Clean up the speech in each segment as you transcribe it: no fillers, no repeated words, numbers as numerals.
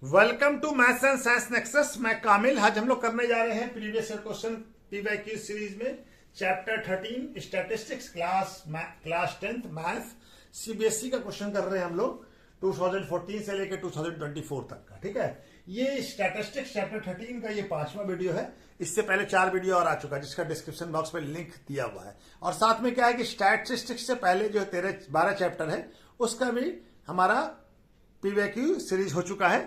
Welcome to maths and science nexus. मैं कामिल। आज हम लोग करने जा रहे हैं previous year question PYQ series में chapter 13 statistics class 10th math CBSE का क्वेश्चन कर रहे हैं हम लोग 2014 से लेकर 2024 तक का। ठीक है, ये स्टैटिस्टिक्स चैप्टर 13 का ये 5वां वीडियो है। इससे पहले 4 वीडियो और आ चुका है जिसका डिस्क्रिप्शन बॉक्स में लिंक दिया हुआ है। और साथ में क्या है कि स्टैटिस्टिक्स से पहले जो 12 चैप्टर है उसका भी हमारा पीवाईक्यू सीरीज हो चुका है,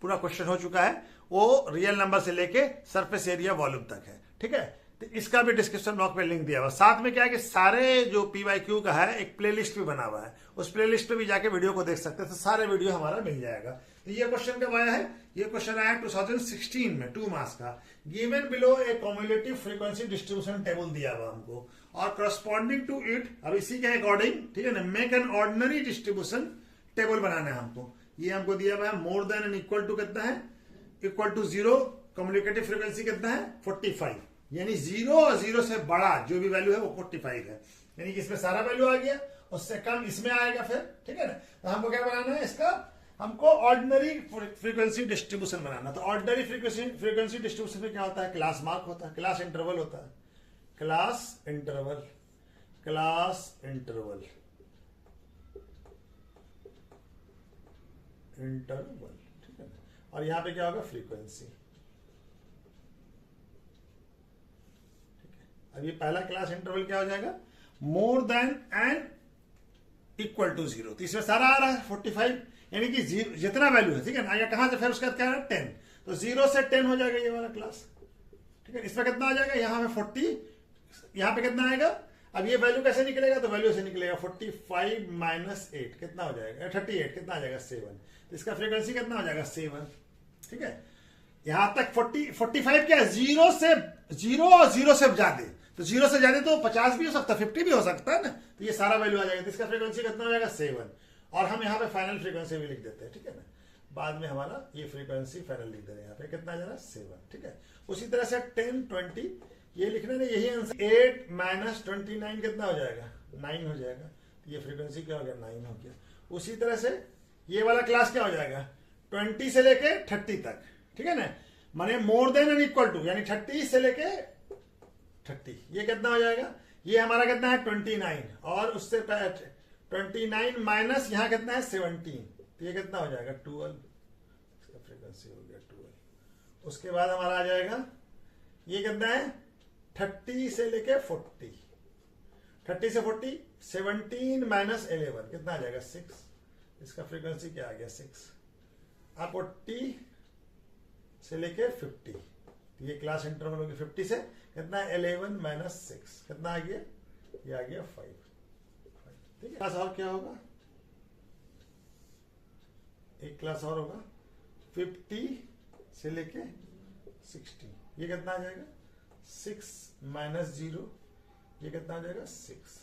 पूरा क्वेश्चन हो चुका है। वो रियल नंबर से लेके सरफेस एरिया वॉल्यूम तक है। ठीक है, तो इसका भी डिस्क्रिप्शन बॉक्स में लिंक दिया हुआ। साथ में क्या है कि सारे जो पीवाईक्यू का है एक प्लेलिस्ट भी बना हुआ है, उस प्लेलिस्ट पे भी जाके वीडियो को देख सकते हैं, तो सारे वीडियो हमारा मिल जाएगा। तो ये क्वेश्चन कब आया है? ये क्वेश्चन आया 2016 में 2 मार्क्स का। गिवन बिलो ए कम्युलेटिव फ्रीक्वेंसी डिस्ट्रीब्यूशन टेबल दिया हुआ हमको और करस्पॉन्डिंग टू इट, अब इसी के अकॉर्डिंग, ठीक है ना, make an ordinary distribution table बनाना है हमको। ये हमको दिया हुआ है more than and equal to कितना है, इक्वल टू 0, कम्युनिकेटिव फ्रीक्वेंसी कितना है 45, यानी 0 और 0 से बड़ा जो भी वैल्यू है वो 45 है, यानी कि इसमें सारा वैल्यू आ गया, उससे कम इसमें आएगा फिर। ठीक है ना, तो हमको क्या बनाना है इसका, हमको ऑर्डिनरी फ्रीक्वेंसी डिस्ट्रीब्यूशन बनाना। तो ऑर्डिनरी फ्रीक्वेंसी डिस्ट्रीब्यूशन में क्या होता है, क्लास मार्क होता है, क्लास इंटरवल होता है, क्लास इंटरवल इंटरवल। ठीक है, और यहां पे क्या होगा, फ्रीक्वेंसी। ठीक है, अब ये पहला क्लास इंटरवल क्या हो जाएगा, more than and equal to 0। तो इसमें सारा आ रहा है 45, यानी कि जितना वैल्यू है, ठीक है ना, या कहां से फिर उसका क्या है 10, तो 0 से 10 हो जाएगा ये वाला क्लास। ठीक है, इसमें कितना आ जाएगा, यहां पे 40, यहां पे कितना आएगा। अब ये वैल्यू कैसे निकलेगा, तो वैल्यू से निकलेगा 45 माइनस 8 कितना हो जाएगा 38, कितना आ जाएगा 7। तो इसका फ्रीक्वेंसी कितना हो जाएगा 7। ठीक है, यहां तक 45 क्या है, 0 और 0 से ज्यादा, तो 0 से ज्यादा तो 50 भी हो सकता है, 50 भी हो सकता है ना, तो ये सारा वैल्यू आ जाएगा। तो इसका फ्रीक्वेंसी कितना हो जाएगा 7, और हम यहाँ पे फाइनल फ्रीक्वेंसी भी लिख देते हैं। ठीक है ना, बाद में हमारा ये फ्रीक्वेंसी फाइनल लिख दे रहे हैं, यहाँ पे कितना आ जाएगा 7। ठीक है, उसी तरह से 10, 20 ये लिखने में यही आंसर, 8 माइनस 29 कितना हो जाएगा 9 हो जाएगा। तो ये फ्रीक्वेंसी क्या हो गया 9 हो गया। उसी तरह से ये वाला क्लास क्या हो जाएगा 20 से लेके 30 तक। ठीक है ना, माने more than and equal to, यानी 30 से लेके 30, ये कितना हो जाएगा, ये हमारा कितना है 29, और उससे 29 माइनस यहाँ कितना है 17, तो ये कितना हो जाएगा 12, इसका फ्रीक्वेंसी हो गया 12। उसके बाद हमारा आ जाएगा ये कितना है 30 से लेके 40, 30 से 40, 17 माइनस 11 कितना आ जाएगा 6, इसका फ्रीक्वेंसी क्या आ गया 6। अब 40 से लेके 50, ये क्लास इंटरवल होगी 50 से कितना है 11 माइनस 6 कितना आ गया, ये आ गया 5। ठीक है, क्लास और क्या होगा, एक क्लास और होगा 50 से लेके 60, ये कितना आ जाएगा 6 माइनस 0, ये कितना आ जाएगा 6,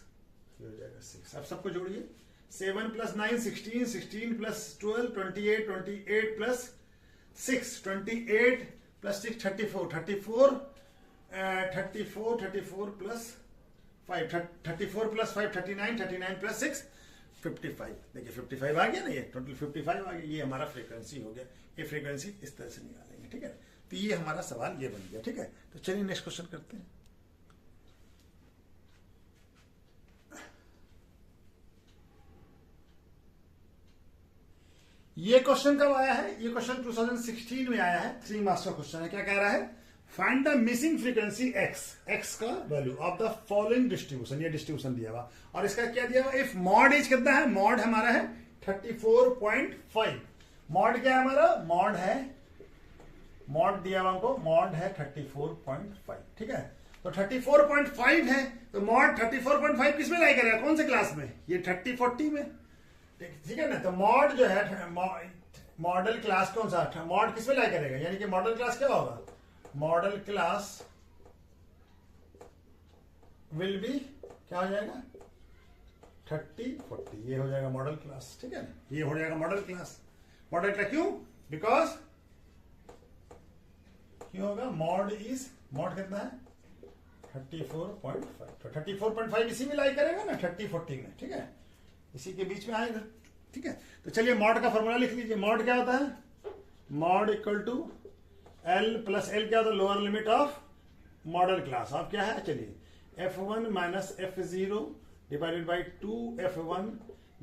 ये हो जाएगा 6। अब सबको जोड़िए, 7 plus 9 16, 16 plus 12 28, 28 plus 6 28 plus 6 34, 34 plus 5 34 plus 5 39, 39 plus 6 55। देखिए 55 आ गया ना, ये टोटल 55 आ गया, ये हमारा फ्रीक्वेंसी हो गया। ये फ्रीक्वेंसी इस तरह से निकालेंगे। ठीक है, तो ये हमारा सवाल ये बन गया। ठीक है, तो चलिए नेक्स्ट क्वेश्चन करते हैं। ये क्वेश्चन कब आया है, ये क्वेश्चन 2016 में आया है, 3 मार्क्स का क्वेश्चन है। क्या कह रहा है, find the missing frequency x का value of the following distribution, ये डिस्ट्रीब्यूशन दिया हुआ, और इसका क्या दिया हुआ, इफ मॉड एज कितना है, मॉड हमारा है 34.5। मॉड क्या है हमारा, मॉड है, मॉड दिया हुआ हमको, मॉड है 34.5। ठीक है, तो 34.5 है, तो मॉड 34.5 किसमें लाई करेगा, कौन से क्लास में, ये 30 40 में। ठीक है ना, तो मॉड जो है मॉडल क्लास कौन सा, मॉड किसमें लाई करेगा, यानी कि मॉडल क्लास क्या होगा, मॉडल क्लास विल बी क्या हो जाएगा 30 40, ये हो जाएगा मॉडल क्लास। ठीक है ना, ये हो जाएगा मॉडल क्लास। मॉडल क्लास क्यों, बिकॉज क्यों होगा, मॉड कितना है 34.5, तो 34.5 इसी में लाई करेगा ना 30 40 में। ठीक है, इसी के बीच में आएगा। ठीक है, तो चलिए मॉड का फॉर्मूला लिख लीजिए। मॉड क्या होता है, mode equal to L plus L क्या होता है, lower limit of modal class of क्या है, चलिए f1 minus f0 divided by 2f1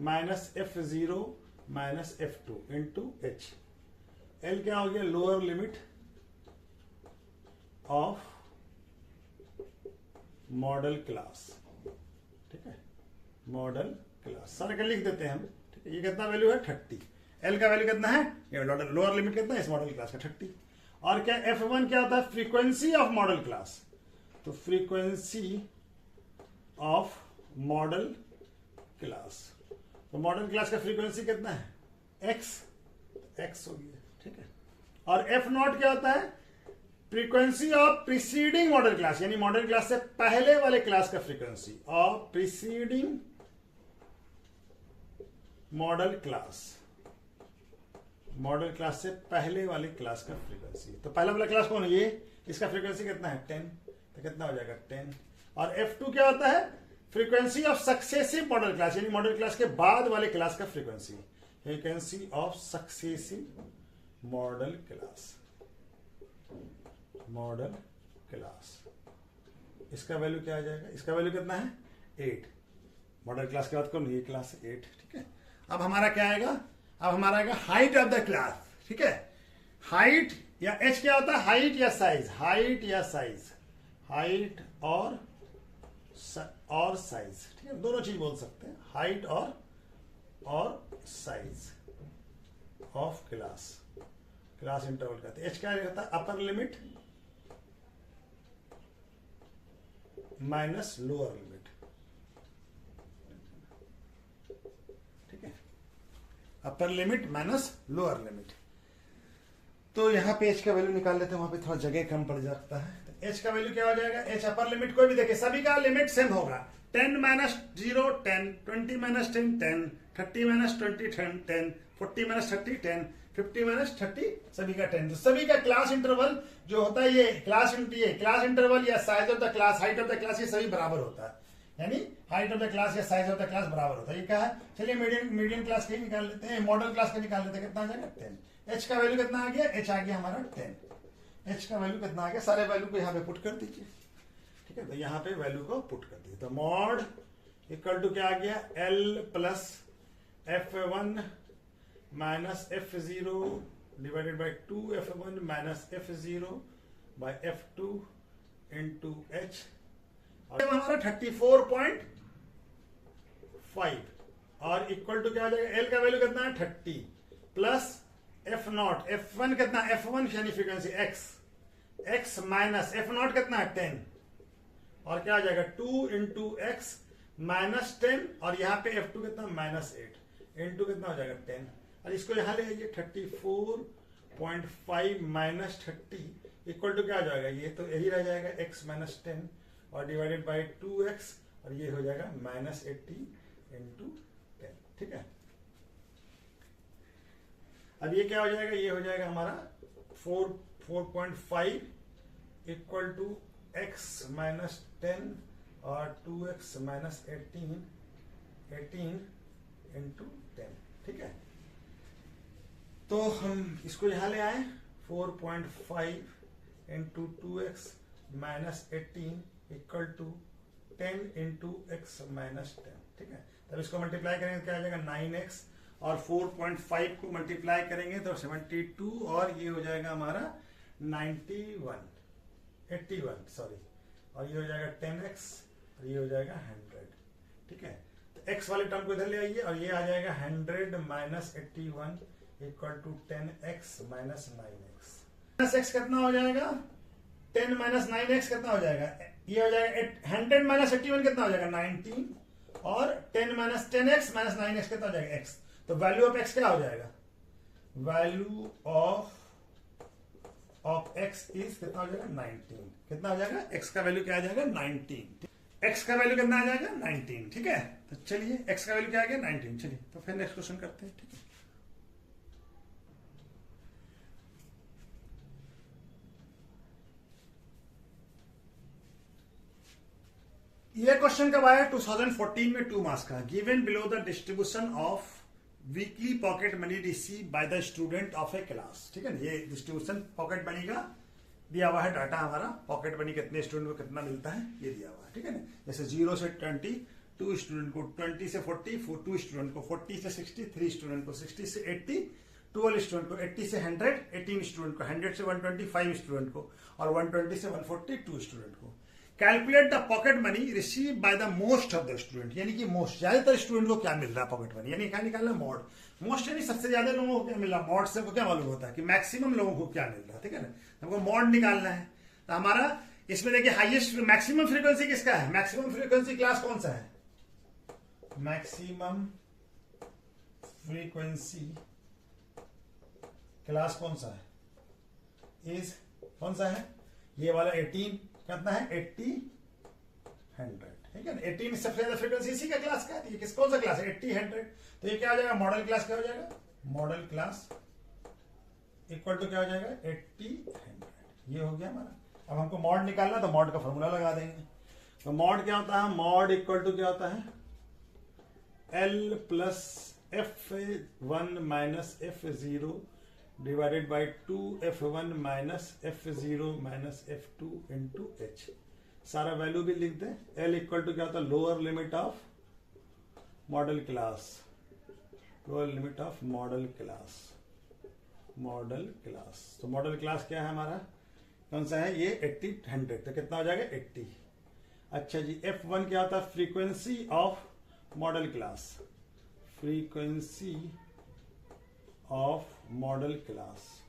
minus f0 minus f2 into h। l क्या हो गया, lower limit of modal class, ठीक है, मॉडल क्लास सारे का लिख देते हैं हम, ठीक है। ये कितना वैल्यू है 30, एल का वैल्यू कितना है, ये लोअर लिमिट कितना है इस मॉडल क्लास का 30। और क्या f1 क्या होता है, फ्रीक्वेंसी ऑफ मॉडल क्लास, तो फ्रीक्वेंसी ऑफ मॉडल क्लास, तो मॉडल क्लास का फ्रीक्वेंसी कितना है x हो गया, ठीक है। और f0 क्या होता है, frequency of preceding model class, यानी मॉडल क्लास से पहले वाले क्लास का frequency of preceding model class, model class से पहले वाले क्लास का फ्रीक्वेंसी। तो पहला वाला क्लास कौन है, ये, इसका फ्रीक्वेंसी कितना है 10, तो कितना हो जाएगा 10। और f2 क्या होता है, frequency of successive model class, यानी मॉडल क्लास के बाद वाले क्लास का frequency, frequency of successive model class, model class, इसका वैल्यू क्या आ जाएगा, इसका वैल्यू कितना है 8। मॉडल क्लास के बाद कौन, ये क्लास 8, ठीक है। अब हमारा क्या आएगा, अब हमारा आएगा हाइट ऑफ द क्लास, ठीक है। हाइट या h क्या होता है, हाइट या साइज, हाइट या साइज, हाइट और साइज, ठीक है, दोनों चीज बोल सकते हैं, हाइट और size of class, class interval कहते हैं। h क्या होता है, upper limit minus lower limit, ठीक है, upper limit minus lower limit. तो यहां पे h का वैल्यू निकाल लेते हैं, वहां पे थोड़ा जगह कम पड़ जाता है। तो h का वैल्यू क्या हो जाएगा, h अपर लिमिट कोई भी देखिए सभी का लिमिट सेम होगा, 10 minus 0 10, 20 minus 10 10, 30 minus 20 10, 40 minus 30 10, 50 minus 30, सभी का 10। तो सभी का क्लास इंटरवल जो होता है, ये क्लास इंटरवल या size of the class, height of the class, ये सभी बराबर होता है, यानी हाइट ऑफ द क्लास या साइज ऑफ द क्लास बराबर होता है। ये क्या है, चलिए मीडियम क्लास का निकाल लेते हैं, मॉडल क्लास का निकाल लेते हैं, कितना आ जाएगा 10। h का वैल्यू कितना आ गया, h आ गया हमारा 10। h का वैल्यू कितना आ गया, सारे वैल्यू को यहाँ पे पुट कर दीजिए, ठीक है। तो यहाँ पे वैल्यू को पुट कर दीजिए, तो मॉड इक्वल टू क्या आ गया, l plus f1 minus f0 divided by 2f1 minus f0 by f2 into h, और हमारा 34.5 और इक्वल टू क्या आ जाएगा, l का वैल्यू कितना है 30 प्लस f0, f1 कितना, f1 यानी फ्रीक्वेंसी x माइनस f0 कितना है 10, और क्या आ जाएगा 2 इंटू x माइनस 10, और यहाँ पे f2 कितना माइनस 8 इंटू कितना हो जाएगा 10, और इसको यहाँ ले आइए 34.5 माइनस 30 इक्वल टू क्या आ जाएगा, ये तो यही रह जाएगा x माइनस 10 और डिवाइडेड बाई 2x, और ये हो जाएगा माइनस 80 इंटू 10, ठीक है। अब ये क्या हो जाएगा, ये हो जाएगा हमारा 4.5 इक्वल टू x माइनस 10 और 2x माइनस 18 इंटू 10, ठीक है। तो हम इसको यहां ले आए, 4.5 into 2x minus 18 equal to 10 into x minus 10, ठीक है। तब इसको मल्टीप्लाई करेंगे क्या आ जाएगा 9x, और 4.5 को मल्टीप्लाई करेंगे तो 72, और ये हो जाएगा हमारा 81 सॉरी, और ये हो जाएगा 10x, और ये हो जाएगा 100, ठीक है। तो x वाले टर्म को इधर ले आइए, और ये आ जाएगा 100 minus 81 equal to 10x minus 9x। Minus x कितना हो जाएगा, 10 माइनस 9x कितना हो जाएगा, ये हो जाएगा 100 माइनस 81 कितना हो जाएगा 19, और 10 माइनस 10x माइनस 9x कितना हो जाएगा x। तो वैल्यू ऑफ x क्या हो जाएगा, वैल्यू ऑफ x इज कितना हो जाएगा 19, कितना हो जाएगा, x का वैल्यू क्या आ जाएगा 19, x का वैल्यू कितना आ जाएगा 19, ठीक है। तो चलिए x का वैल्यू क्या आ गया 19, चलिए तो फिर नेक्स्ट क्वेश्चन करते हैं, ठीक है। ये क्वेश्चन कब आया, 2014 में 2 मार्क्स का, given below the distribution of weekly pocket money receive by the student of A class, ठीक है ना। ये डिस्ट्रीब्यूशन पॉकेट मनी का दिया हुआ है डाटा हमारा, पॉकेट मनी कितने स्टूडेंट को कितना मिलता है ये दिया हुआ है, ठीक है ना। जैसे 0 से 20 2 स्टूडेंट को, 20 से 40 2 स्टूडेंट को, 40 से 60 3 स्टूडेंट को, 60 से 80 12 स्टूडेंट को, 80 से 100 18 स्टूडेंट को, 100 से 125 स्टूडेंट को, और 120 से 140 2 स्टूडेंट को। Calculate the pocket money receive by the most of the student, यानी कि मोस्ट ज्यादातर स्टूडेंट को क्या मिल रहा है पॉकेट मनी, यानी क्या निकालना मॉड। मोस्ट यानी सबसे ज्यादा लोगों को क्या मिल रहा है, मॉड से क्या मालूम होता है कि मैक्सिमम लोगों को क्या मिल रहा है, ठीक है ना। हमको मॉड निकालना है, तो हमारा इसमें देखिए हाईएस्ट मैक्सिमम फ्रीक्वेंसी किसका है, मैक्सिमम फ्रीक्वेंसी क्लास कौन सा है, मैक्सिमम फ्रीक्वेंसी क्लास कौन सा है, इज कौन सा है, ये वाला 18 कितना है 80 100, ठीक है ना। 18 सबसे ज्यादा फ्रीक्वेंसी इसी का क्लास का है, ये किस कौन सा क्लास है 80 100, तो ये क्या हो जाएगा मॉडल क्लास, क्या हो जाएगा मॉडल क्लास इक्वल टू क्या हो जाएगा 80 100, ये हो गया हमारा। अब हमको मॉड निकालना, तो मॉड का फॉर्मूला लगा देंगे। तो मॉड क्या होता है, मॉड इक्वल टू क्या होता है L plus F1 minus F0 divided by 2F1 minus F0 minus F2 into H। सारा वैल्यू भी लिख दें। L इक्वल टू क्या होता है lower limit of modal class, lower limit of modal class, model class. तो मॉडल क्लास क्या है हमारा, कौन सा है ये 80 100, तो कितना हो जाएगा 80। अच्छा जी, F1 क्या होता है frequency of modal class, frequency of modal class,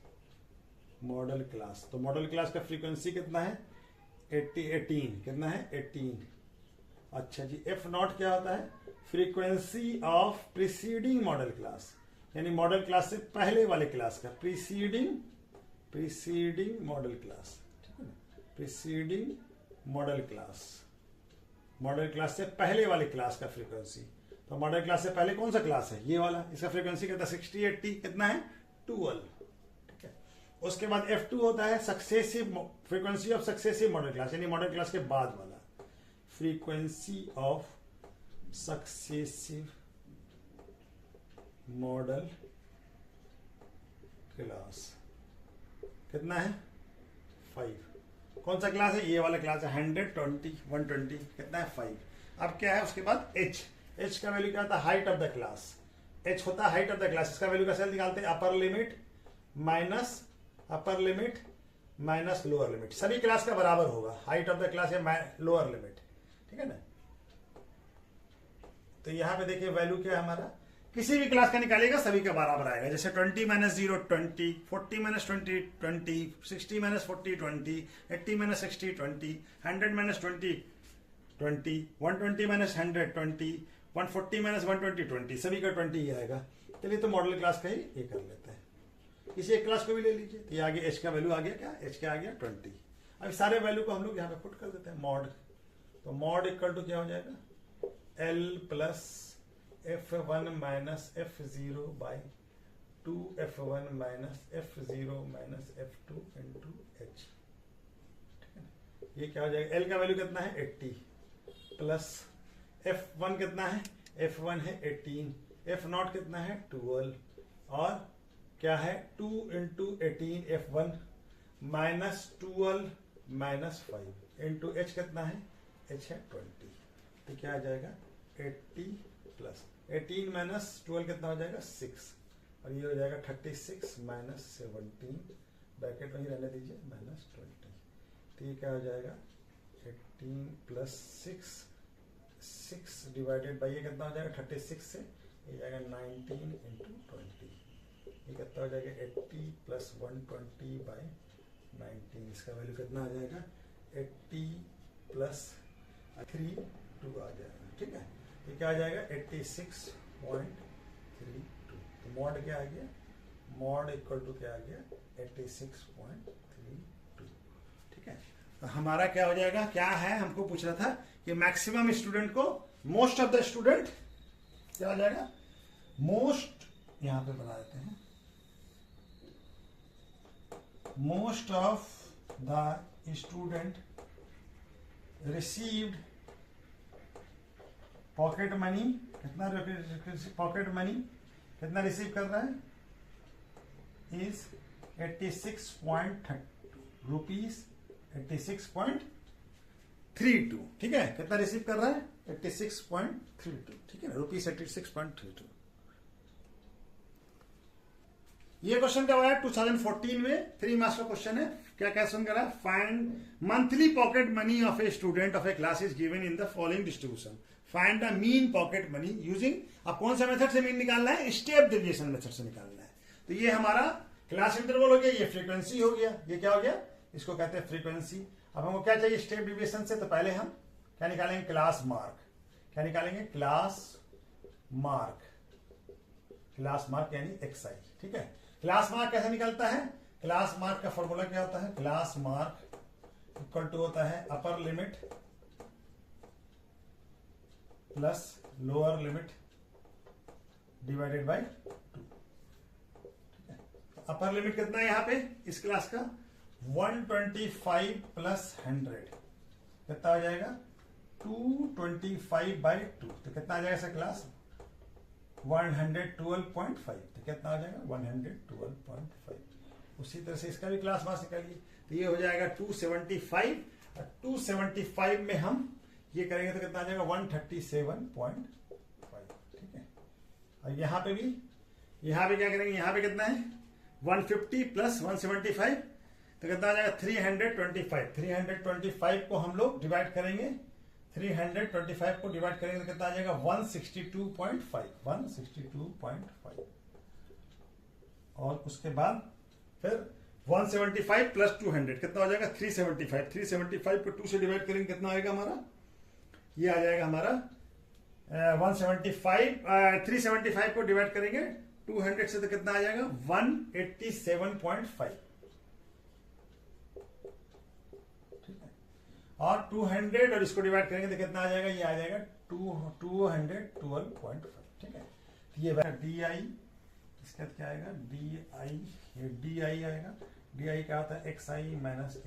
model class. तो मॉडल क्लास का फ्रीक्वेंसी कितना है 18 कितना है 18। अच्छा जी, F0 क्या होता है frequency of preceding model class, यानी मॉडल क्लास से पहले वाले क्लास का, preceding model class, preceding model class, model class से पहले वाले क्लास का फ्रीक्वेंसी। तो मॉडल क्लास से पहले कौन सा क्लास है ये वाला, इसका फ्रीक्वेंसी कितना 60 80 कितना है 12, ठीक है। उसके बाद F2 होता है successive frequency of successive model class, यानी मॉडल क्लास के बाद वाला, frequency of successive model class कितना है 5। कौन सा क्लास है ये वाला क्लास है 120 120 कितना है 5। अब क्या है उसके बाद H का वैल्यू क्या होता है height of the class, H होता है हाइट ऑफ द क्लास। इसका वैल्यू कैसे निकालते हैं upper limit minus lower limit, सभी क्लास का बराबर होगा हाइट ऑफ द क्लास या लोअर लिमिट, ठीक है ना। तो यहां पे देखिए वैल्यू क्या है हमारा, किसी भी क्लास का निकालेगा सभी का बराबर आएगा। जैसे 20 minus 0 20, 40 minus 20 20, 60 minus 40 20, 80 minus 60 20, 100 minus 20 20, 120 minus 100 20, 140 minus 120 20, सभी का 20 ही आएगा। चलिए तो मॉडल क्लास का ही ये कर लेते हैं, किसी एक क्लास को भी ले लीजिए। तो ये आगे H का वैल्यू आ गया क्या, H का आ गया 20। अब सारे वैल्यू को हम लोग यहाँ पे पुट कर देते हैं मॉड। तो मॉड इक्वल टू क्या हो जाएगा L plus F1 minus F0 by 2F1 minus F0 minus F2 into H, ठीक है ना। ये क्या हो जाएगा L का वैल्यू कितना है 80 प्लस F1 कितना है F1 है 18, F0 कितना है 12 और क्या है 2 into 18 F1 minus 12 minus 5 into H कितना है H है 20। तो क्या आ जाएगा 80 प्लस 18 माइनस 12 कितना हो जाएगा 6 और ये हो जाएगा 36 माइनस 17 ब्रैकेट वहीं रहने दीजिए माइनस 20। तो ये क्या हो जाएगा 18 प्लस 6 डिवाइडेड बाई ये कितना हो जाएगा 36 से ये जाएगा 19 इंटू 20, ये कितना हो जाएगा 80 प्लस 120 बाई 19। इसका वैल्यू कितना आ जाएगा 80 प्लस 3 2 आ जाएगा, ठीक है। ये क्या आ जाएगा 86.32। तो मॉड क्या आ गया, मॉड इक्वल टू क्या आ गया 86.32, ठीक है। तो हमारा क्या हो जाएगा, क्या है हमको पूछ रहा था कि मैक्सिमम स्टूडेंट को मोस्ट ऑफ द स्टूडेंट क्या हो जाएगा, मोस्ट यहां पे बना देते हैं most of the student received pocket money, कितना पॉकेट मनी कितना रिसीव कर रहा है, इज 86.32 रुपीज 86.32, ठीक है। कितना रिसीव कर रहा है, 86.32, ठीक है ना, रुपीज 86.32। ये क्वेश्चन क्या हुआ है 2014 में 3 मार्क्स का क्वेश्चन है। क्या क्वेश्चन करा, find monthly pocket money of a student of A class is given in the following distribution, find the mean pocket money using, अब कौन सा मेथड से मीन निकालना है, स्टेप डेविएशन मेथड से निकालना है। तो ये हमारा क्लास इंटरवल हो गया, ये फ्रीक्वेंसी हो गया, ये क्या हो गया, इसको कहते हैं फ्रीक्वेंसी। अब हमको क्या चाहिए स्टेप डेविएशन से, तो पहले हम क्या निकालेंगे, क्लास मार्क। क्या निकालेंगे, क्लास मार्क, क्लास मार्क यानी XI, ठीक है। क्लास मार्क कैसे निकलता है, क्लास मार्क का फॉर्मूला क्या होता है, क्लास मार्क इक्वल टू होता है upper limit plus lower limit divided by 2, ठीक है। अपर लिमिट कितना है यहाँ पे इस क्लास का, 125 प्लस 100 कितना हो जाएगा, 225/2, तो कितना आ जाएगा सर क्लास, 112.5, तो कितना हो जाएगा 112.5। उसी तरह से इसका भी क्लास मार्क्स निकालिए, तो ये हो जाएगा 275, और 275 में हम ये करेंगे तो कितना आ जाएगा 137.5, ठीक है। और यहाँ पे क्या करेंगे, यहाँ पे कितना है 150 प्लस 175, तो कितना आ जाएगा 325। 325 को हम लोग डिवाइड करेंगे, 325 को डिवाइड करेंगे तो कितना आ जाएगा 162.5। और उसके बाद फिर 175 प्लस 200 कितना हो जाएगा 375। 375 को 2 से डिवाइड करेंगे कितना आएगा हमारा, ये आ जाएगा हमारा 375 को डिवाइड करेंगे 200 से तो कितना आ जाएगा 187.5, ठीक है। और 200 और इसको डिवाइड करेंगे तो कितना आ जाएगा, ये आ जाएगा 212.5, ठीक है। तो ये DI, इसका क्या आएगा DI, ये DI आएगा। DI क्या होता है XI माइनस A,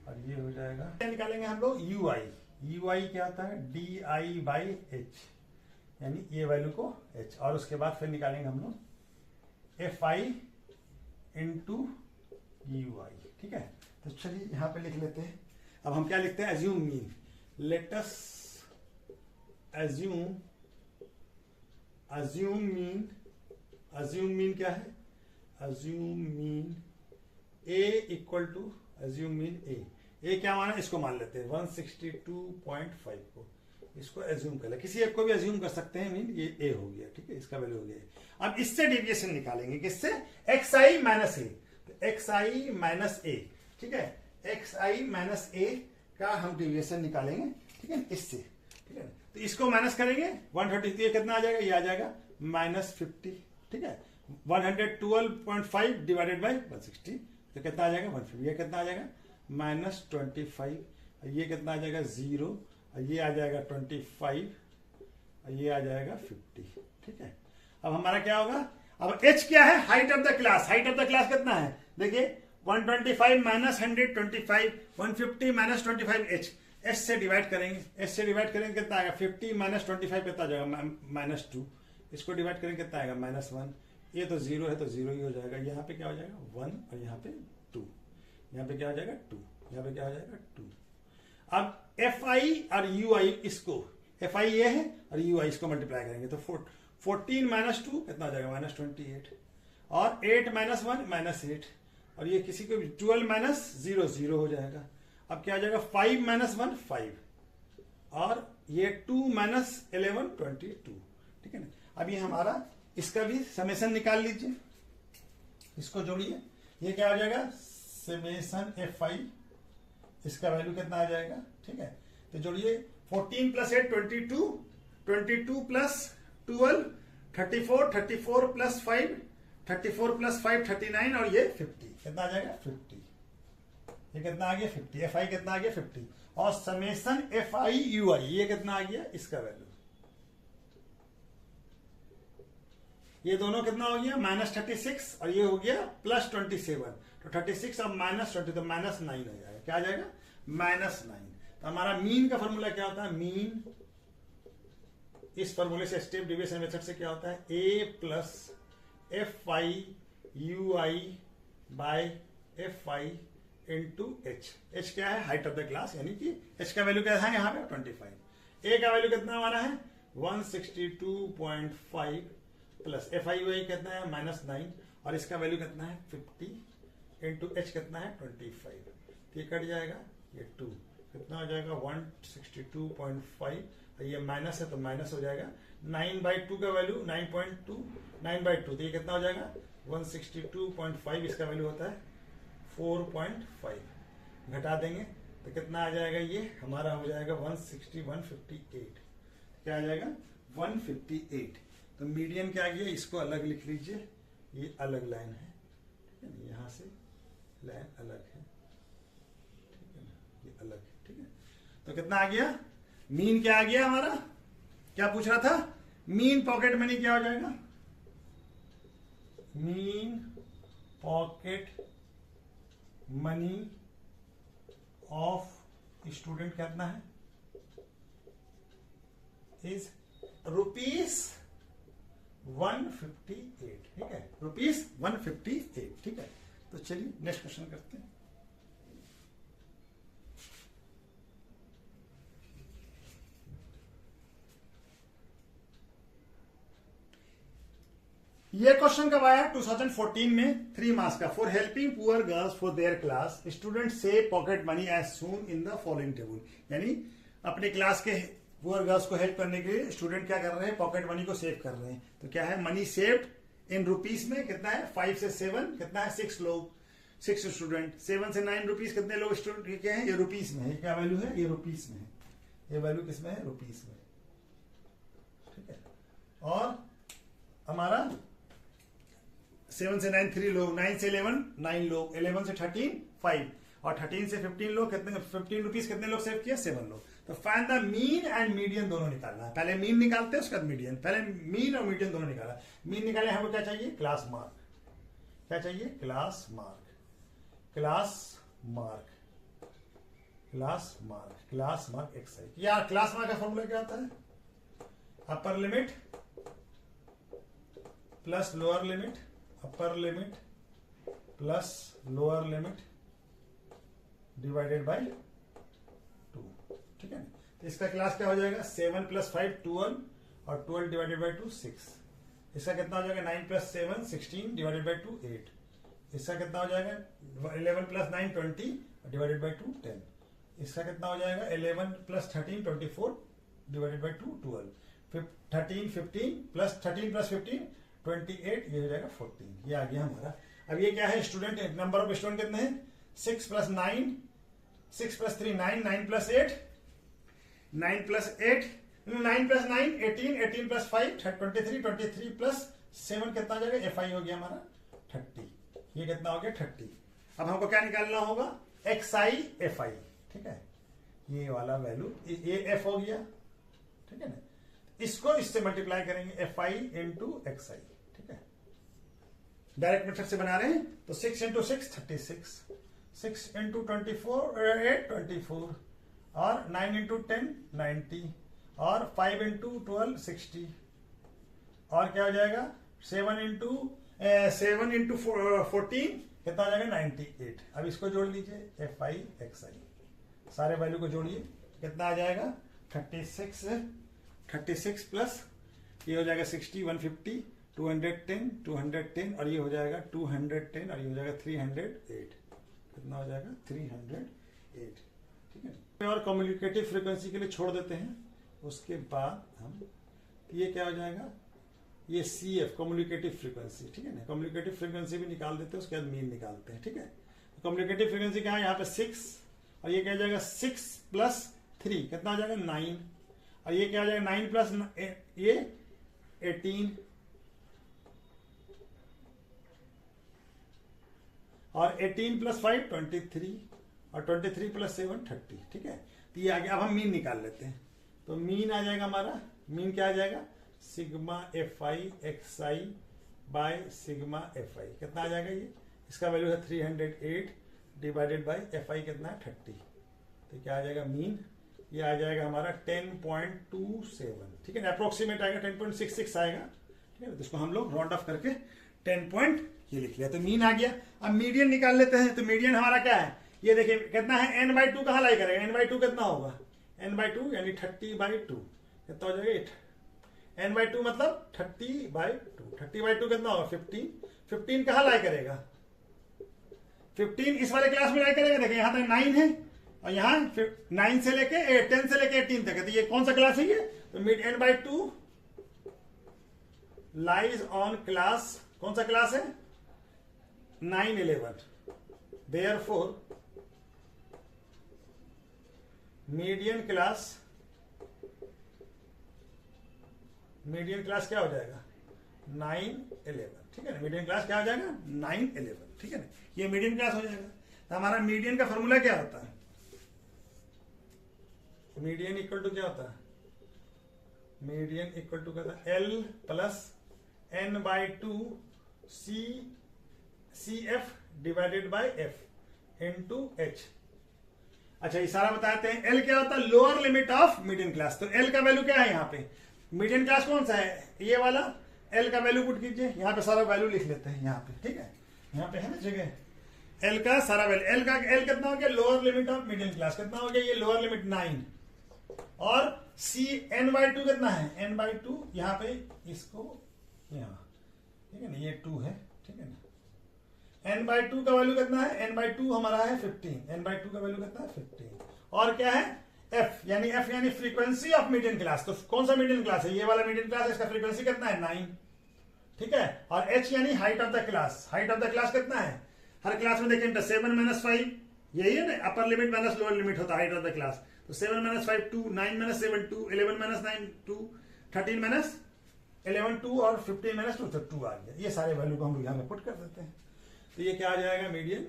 और ये हो जाएगा, क्या निकालेंगे हम लोग UI। UI क्या होता है DI/H, यानी ये वैल्यू को H, और उसके बाद फिर निकालेंगे हम लोग FI इंटू UI, ठीक है। तो चलिए यहाँ पे लिख लेते हैं। अब हम क्या लिखते हैं, assume mean, let us assume mean क्या है, assume mean A equal to, assume mean A क्या माना, इसको मान लेते हैं 162.5 को, इसको एज्यूम कर ले, किसी एक को भी एज्यूम कर सकते हैं, मीन ये A हो गया, ठीक है, इसका वैल्यू हो गया। अब इससे डेविएशन निकालेंगे, किससे, XI माइनस A, तो XI माइनस A, ठीक है, XI माइनस A का हम डेविएशन निकालेंगे, ठीक है, इससे, ठीक है। तो इसको माइनस करेंगे 130, ये कितना आ जाएगा, ये आ जाएगा -50, ठीक है। 112.5 डिवाइडेड बाई 160, तो कितना आ जाएगा 150, ये कितना आ जाएगा -25, ये कितना आ जाएगा 0, ये आ जाएगा 25, ये आ जाएगा 50, ठीक है। अब हमारा क्या होगा, अब H क्या है, height of the class. Height of the class कितना है, देखिए 125 माइनस 125, 150 माइनस 25 H से डिवाइड करेंगे, कितना आएगा 50 माइनस 25 कितना आ जाएगा -2, इसको डिवाइड करेंगे कितना आएगा -1, ये तो 0 है तो 0 ही हो जाएगा। यहाँ पे क्या हो जाएगा 1, और यहाँ पे 2, यहाँ पे क्या हो जाएगा 2, यहाँ पे क्या हो जाएगा 2। अब FI और UI, इसको FI ये है और UI इसको मल्टीप्लाई करेंगे तो 14 माइनस 2 कितना हो जाएगा -28, और 8 माइनस 1 -8, और ये किसी को 12 माइनस 0 0 हो जाएगा। अब क्या हो जाएगा 5 माइनस 1 5, और ये 2 माइनस 11 22, ठीक है ना। अब ये हमारा इसका भी समेशन निकाल लीजिए, इसको जोड़िए, ये क्या हो जाएगा समेशन FI, इसका वैल्यू कितना आ जाएगा, ठीक है। तो जोड़िए 14 प्लस 8 22, 22 प्लस 12 34, 34 प्लस 5 34 प्लस 5 39, और ये 50, कितना आ जाएगा 50, ये कितना आ गया 50, FI कितना आ गया 50, और समेशन FI UI ये कितना आ गया, इसका वैल्यू, ये दोनों कितना हो गया -36, और ये हो गया +27, तो 36 और -20 तो -9 हो जाएगा, क्या आ जाएगा -9। तो हमारा मीन का फॉर्मूला क्या होता है, मीन इस फॉर्मूले से स्टेप डिविजन मेथड से क्या होता है, a plus F I U I by F I into H. H क्या है, हाइट ऑफ द क्लास, यानी कि एच का वैल्यू क्या है यहाँ पे 25। ए का वैल्यू कितना हमारा है 162.5 प्लस एफ आई यू आई कितना है -9 और इसका वैल्यू कितना है 50 इंटू एच कितना है 25। तो ये कट जाएगा, ये 2 कितना हो जाएगा 162.5, ये माइनस है तो माइनस हो जाएगा। 9/2 का वैल्यू 9.2, 9/2 तो ये कितना हो जाएगा 162.5, इसका वैल्यू होता है 4.5। घटा देंगे तो कितना आ जाएगा, ये हमारा हो जाएगा 158। क्या आ जाएगा 158। तो मीडियन क्या आ गया, इसको अलग लिख लीजिए, ये अलग लाइन है, ठीक है ना, यहाँ से लाइन अलग है, ठीक है ना, ये अलग है, ठीक है। तो कितना आ गया, मीन क्या आ गया हमारा, क्या पूछ रहा था, मीन पॉकेट मनी क्या हो जाएगा, mean pocket money of student कितना है, इज ₹158, ठीक है, ₹158, ठीक है। तो चलिए नेक्स्ट क्वेश्चन करते हैं। ये क्वेश्चन कब आया 2014 में, 3 मार्क्स का। For helping poor girls for their class student save pocket money as shown in the following table. यानी अपने क्लास के पुअर गर्ल्स को हेल्प करने के लिए स्टूडेंट क्या कर रहे हैं, पॉकेट मनी को सेव कर रहे हैं। तो क्या है, मनी सेव्ड इन रुपीस में कितना है 5 से 7 कितना है 6 लोग, 6 स्टूडेंट। 7 से 9 रुपीस कितने लोग स्टूडेंट क्या है, ये रुपीस में है, क्या वैल्यू है, ये रुपीस में है, ये वैल्यू किसमें है, रुपीस में, ठीक है। और हमारा 7 से 9 3 लोग, 9 से 11 9 लोग, 11 से 13 5 और 13 से 15 लोग कितने, 15 रुपीस कितने लोग सेव किया 7 लोग। तो find the mean and median दोनों निकालना है, पहले मीन निकालते हैं उसके बाद मीडियन, पहले मीन और मीडियन दोनों निकाला। मीन निकाले हमको क्या चाहिए, क्लास मार्क, क्या चाहिए, class mark, class mark, class mark, class mark excise. यार क्लास मार्क का फॉर्मूला क्या होता है, upper limit plus lower limit, upper limit plus lower limit divided by 2, ठीक है। तो इसका क्लास क्या हो जाएगा 7 + 5 12 और 12 डिवाइडेड बाय 2 6। इसका कितना हो जाएगा 9 + 7 16 डिवाइडेड बाय 2 8। इसका कितना हो जाएगा 11 + 9 20 डिवाइडेड बाय 2 10। इसका कितना हो जाएगा 11 + 13 24 डिवाइडेड बाय 2 12। 13 15 + 13 + 15 28, ये हो जाएगा 14। ये आ गया हमारा। अब ये क्या है, स्टूडेंट, नंबर ऑफ स्टूडेंट कितने हैं 6 + 9 6 + 3 9 9 + 8 9 + 8 9 + 9 18 18 + 5 23 23 + 7 कितना हो जाएगा, एफ आई हो गया हमारा 30। ये कितना हो गया 30। अब हमको क्या निकालना होगा, एक्स आई एफ आई, ठीक है, ये वाला वैल्यू, ये एफ हो गया, ठीक है ना। इसको इससे मल्टीप्लाई करेंगे एफ आई इंटू एक्स आई, ठीक है, डायरेक्ट मेथड से बना रहे हैं। तो 6 × 6 36, 6 × 24 8 24 और 9 × 10 90 और 5 × 12 60 और क्या हो जाएगा 7 × 14 कितना हो जाएगा 98। अब इसको जोड़ लीजिए एफ आई एक्स आई, सारे वैल्यू को जोड़िए, कितना आ जाएगा 36 प्लस ये हो जाएगा 60 150 210 210 और ये हो जाएगा 210 और ये हो जाएगा 308। कितना हो जाएगा 308, ठीक है। और कम्युनिकेटिव फ्रीक्वेंसी के लिए छोड़ देते हैं, उसके बाद हम ये क्या हो जाएगा, ये सी एफ कम्युनिकेटिव फ्रीक्वेंसी, ठीक है ना। कम्युनिकेटिव फ्रीक्वेंसी भी निकाल देते हैं, उसके बाद मीन निकालते हैं, ठीक है। कम्युनिकेटिव फ्रीक्वेंसी क्या है, यहाँ पे 6 और ये क्या हो जाएगा 6 + 3 कितना हो जाएगा 9 और ये क्या हो जाएगा 9 + ये 18 और 18 + 5 23 और 23 + 7 30, ठीक है। तो ये आ गया। अब हम मीन निकाल लेते हैं, तो मीन आ जाएगा हमारा, मीन क्या आ जाएगा sigma F I x I by sigma F I, कितना आ जाएगा ये, इसका वैल्यू है 308 डिवाइडेड बाय एफ आई कितना है 30। तो क्या आ जाएगा मीन, ये आ जाएगा हमारा 10.27, ठीक है ना, अप्रोक्सीमेट आएगा 10.66 आएगा, ठीक है। तो इसको हम लोग राउंड ऑफ करके 10 पॉइंट ये लिख लिया, तो मीन आ गया। अब मीडियन निकाल लेते हैं। तो मीडियन हमारा क्या है, ये देखिए कितना है, n/2 कहाँ लाई करेगा, n/2 कितना होगा, n/2 यानी 30/2 कितना हो जाएगा 8, n/2 मतलब 30/2, 30/2 कितना होगा 15, 15 कहाँ लाई करेगा, 15 इस वाले क्लास में लाई करेगा। देखिए यहाँ तक 9 है और यहाँ 9 से लेके 10 से लेके 18 तक है, तो ये कौन सा क्लास है ये, तो mid n/2 lies on class, कौन सा क्लास है 9-11, देयरफॉर मीडियन क्लास क्या हो जाएगा 9-11, ठीक है ना, मीडियन क्लास क्या हो जाएगा 9-11, ठीक है ना, ये मीडियन क्लास हो जाएगा। तो हमारा मीडियन का फॉर्मूला क्या होता है, मीडियन इक्वल टू क्या होता है, मीडियन इक्वल टू क्या होता है L plus n/2 CF divided by F into H। अच्छा ये सारा बताते हैं। L क्या होता है, lower limit of median class. तो L का वैल्यू क्या है, यहाँ पे मीडियन क्लास कौन सा है, ये वाला, L का वैल्यू पुट कीजिए, यहाँ पे सारा वैल्यू लिख लेते हैं यहाँ पे, ठीक है, यहाँ पे है ना जगह, L का सारा वैल्यू, L कितना हो गया, lower limit of median class कितना हो गया, ये लोअर लिमिट 9, और n/2 कितना है, n/2 यहाँ पे इसको यहाँ, ठीक है ना, ये 2 है, ठीक है ना, n/2 का वैल्यू कितना है, n/2 हमारा है 15, n/2 का वैल्यू कितना है 15, और क्या है F यानी फ्रीक्वेंसी ऑफ मीडियन क्लास। तो कौन सा मीडियन क्लास है, ये वाला मीडियन क्लास है, इसका फ्रीक्वेंसी कितना है 9, ठीक है, और H यानी height of the class, height of the class कितना है, हर क्लास में देखें 7 - 5 यही है ना, upper limit minus lower limit होता है हाइट ऑफ द क्लास। तो 7 - 5 2, 9 - 7 2, 11 - 9 2, 13 - 11 2, और 15 - 2 तो 2 आ गया। ये सारे वैल्यू को हम लोग यहाँ पे पुट कर देते हैं। तो ये क्या आ जाएगा मीडियन,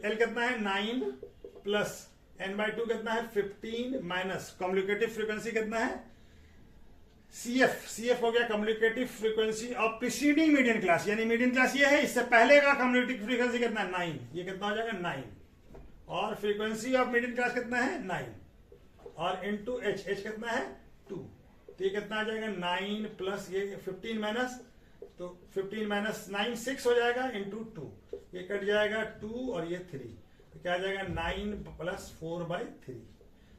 L कितना है 9 प्लस n/2 कितना है 15 माइनस कम्युनिकेटिव फ्रीक्वेंसी कितना है CF हो गया communicative frequency of preceding median class, यानी मीडियन क्लास ये है, इससे पहले का कम्युनिकेटिव फ्रीक्वेंसी कितना है 9, ये कितना हो जाएगा 9, और फ्रीक्वेंसी ऑफ मीडियन क्लास कितना है 9, और इनटू H कितना है 2, तो ये कितना आ जाएगा 9 प्लस ये 15 माइनस, तो 15 माइनस 9 6 हो जाएगा, इंटू 2 ये कट जाएगा 2 और ये 3, तो क्या आ जाएगा 9 प्लस 4/3,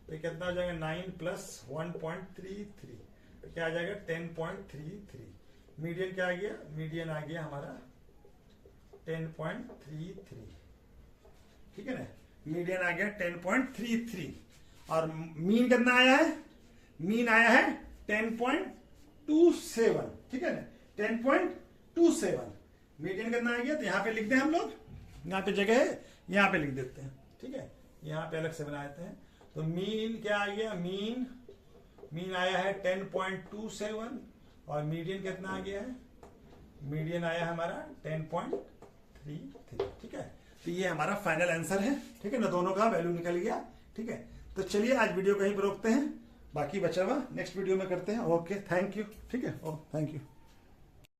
तो कितना हो जाएगा 9 प्लस 1.33, तो क्या आ जाएगा 10.33। मीडियन क्या आ गया, मीडियन आ गया हमारा 10.33, ठीक है ना, मीडियन आ गया 10.33, और मीन कितना आया है, मीन आया है 10.27, ठीक है ना, 10.27, मीडियन कितना आ गया, तो यहाँ पे लिख दें हम लोग, यहाँ पे जगह है, यहाँ पे लिख देते हैं, ठीक है, यहाँ पे अलग से बना देते हैं। तो मीन क्या आ गया, मीन आया है 10.27, और मीडियन कितना आ गया है, मीडियन आया हमारा 10.33, ठीक है। तो ये हमारा फाइनल आंसर है, ठीक है ना, दोनों का वैल्यू निकल गया, ठीक है। तो चलिए आज वीडियो कहीं पर रोकते हैं, बाकी बचा हुआ नेक्स्ट वीडियो में करते हैं। ओके, थैंक यू, ठीक है, थैंक यू।